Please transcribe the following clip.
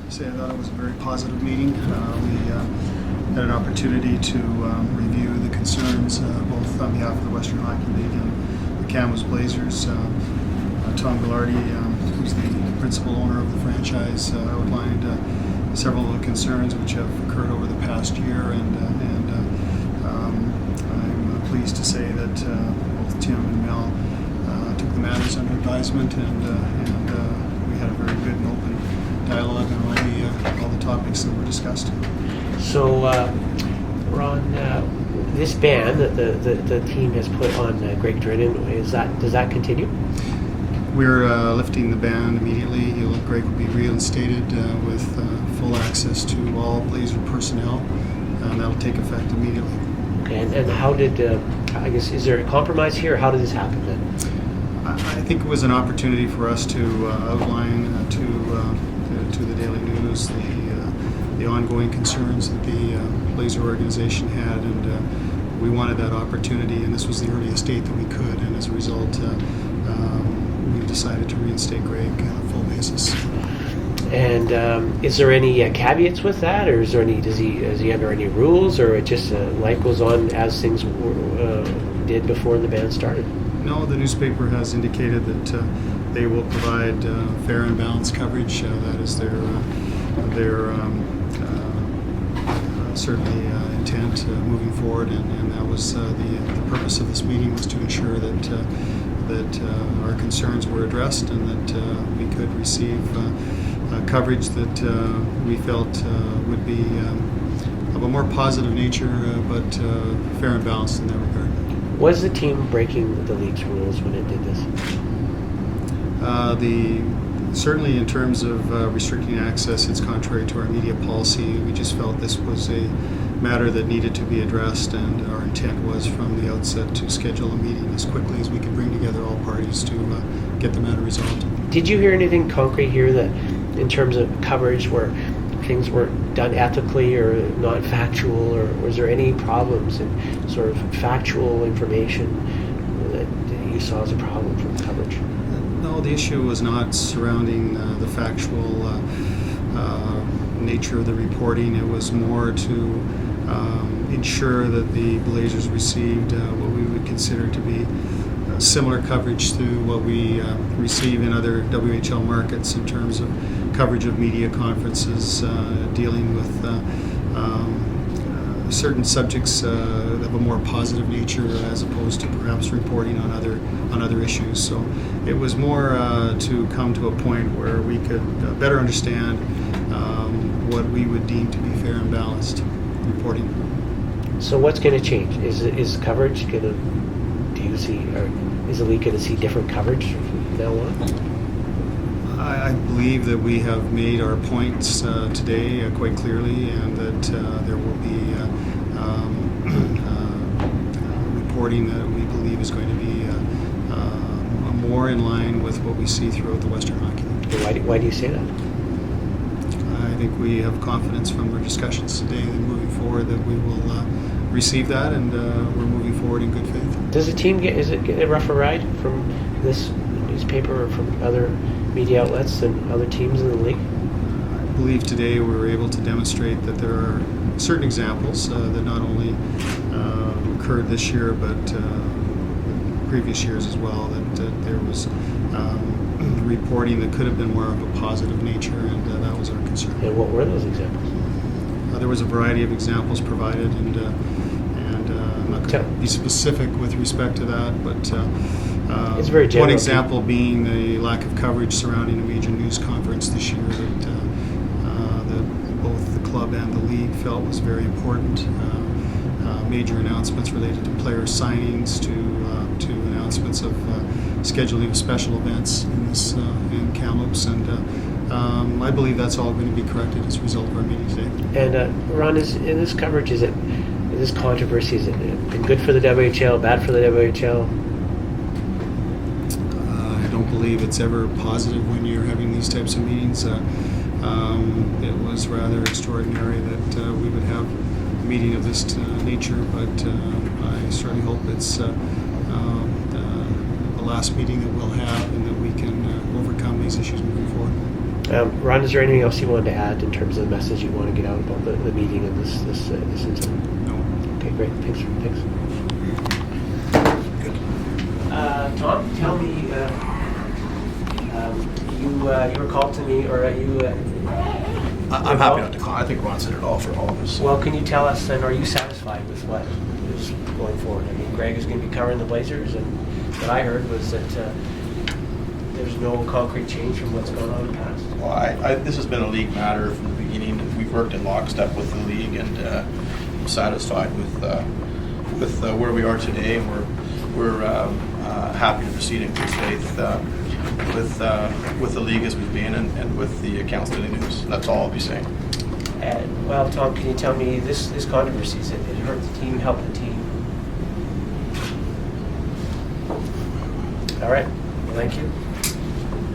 say I thought it was a very positive meeting. We had an opportunity to review the concerns both on behalf of the Western Hockey League and the Kamloops Blazers. Tom Gaglardi, who's the principal owner of the franchise, outlined several of the concerns which have occurred over the past year, and I'm pleased to say that both Tim and Mel took the matters under advisement, and we had a very good and open dialogue on all the topics that were discussed. So, Ron, this ban that the team has put on Gregg Drinnan, does that continue? We're lifting the ban immediately. Gregg will be reinstated with full access to all Blazer personnel, and that'll take effect immediately. Okay, and how did, I guess, is there a compromise here, or how did this happen then? I think it was an opportunity for us to outline to the Daily News the ongoing concerns that the Blazer organization had, and we wanted that opportunity, and this was the earliest date that we could, and as a result we decided to reinstate Gregg on a full basis. And is there any caveats with that, or is he under any rules, or it just life goes on as things did before the ban started? No, the newspaper has indicated that they will provide fair and balanced coverage. That is their certainly intent moving forward, and that was the purpose of this meeting, was to ensure that our concerns were addressed, and that we could receive coverage that we felt would be of a more positive nature, but fair and balanced in that regard. Was the team breaking the league's rules when it did this? Certainly in terms of restricting access, it's contrary to our media policy. We just felt this was a matter that needed to be addressed, and our intent was from the outset to schedule a meeting as quickly as we could bring together all parties to get the matter resolved. Did you hear anything concrete here that, in terms of coverage, where things weren't done ethically or not factual, or was there any problems in sort of factual information that you saw as a problem from coverage? No, the issue was not surrounding the factual nature of the reporting. It was more to ensure that the Blazers received what we would consider to be similar coverage to what we receive in other WHL markets in terms of coverage of media conferences dealing with certain subjects of a more positive nature, as opposed to perhaps reporting on other issues. So it was more to come to a point where we could better understand what we would deem to be fair and balanced reporting. So what's going to change? Is coverage going to? Do you see, or is the league going to see different coverage from now on? I believe that we have made our points today quite clearly, and that there will be reporting that we believe is going to be more in line with what we see throughout the Western Hockey League. Why do you say that? I think we have confidence from our discussions today that moving forward that we will receive that, and we're moving forward in good faith. Does the team get a rougher ride from this newspaper or from other media outlets than other teams in the league? I believe today we were able to demonstrate that there are certain examples that not only occurred this year, but previous years as well, that there was reporting that could have been more of a positive nature, and that was our concern. And what were those examples? There was a variety of examples provided, and I'm not going to be specific with respect to that, but it's very general. One example being the lack of coverage surrounding a major news conference this year that both the club and the league felt was very important. Major announcements related to player signings, to announcements of scheduling of special events in Kamloops, and I believe that's all going to be corrected as a result of our meeting today. And Ron, in this coverage, is this controversy, has it been good for the WHL, bad for the WHL? I don't believe it's ever positive when you're having these types of meetings. It was rather extraordinary that we would have a meeting of this nature, but I certainly hope it's the last meeting that we'll have, and that we can overcome these issues moving forward. Ron, is there anything else you wanted to add in terms of the message you want to get out about the meeting and this incident? No. Okay, great. Thanks. Good. Tom, tell me, you were called to me, or you... I'm happy not to call. I think Ron said it all for all of us. Well, can you tell us then, are you satisfied with what is going forward? I mean, Gregg is going to be covering the Blazers, and what I heard was that there's no concrete change from what's gone on in the past. Well, this has been a league matter from the beginning. We've worked in lockstep with the league, and I'm satisfied with where we are today. We're happy to proceed in good faith with the league as we've been, and with the Kamloops Daily News. That's all I'll be saying. Well, Tom, can you tell me this controversy? It hurt the team, helped the team? All right. Well, thank you.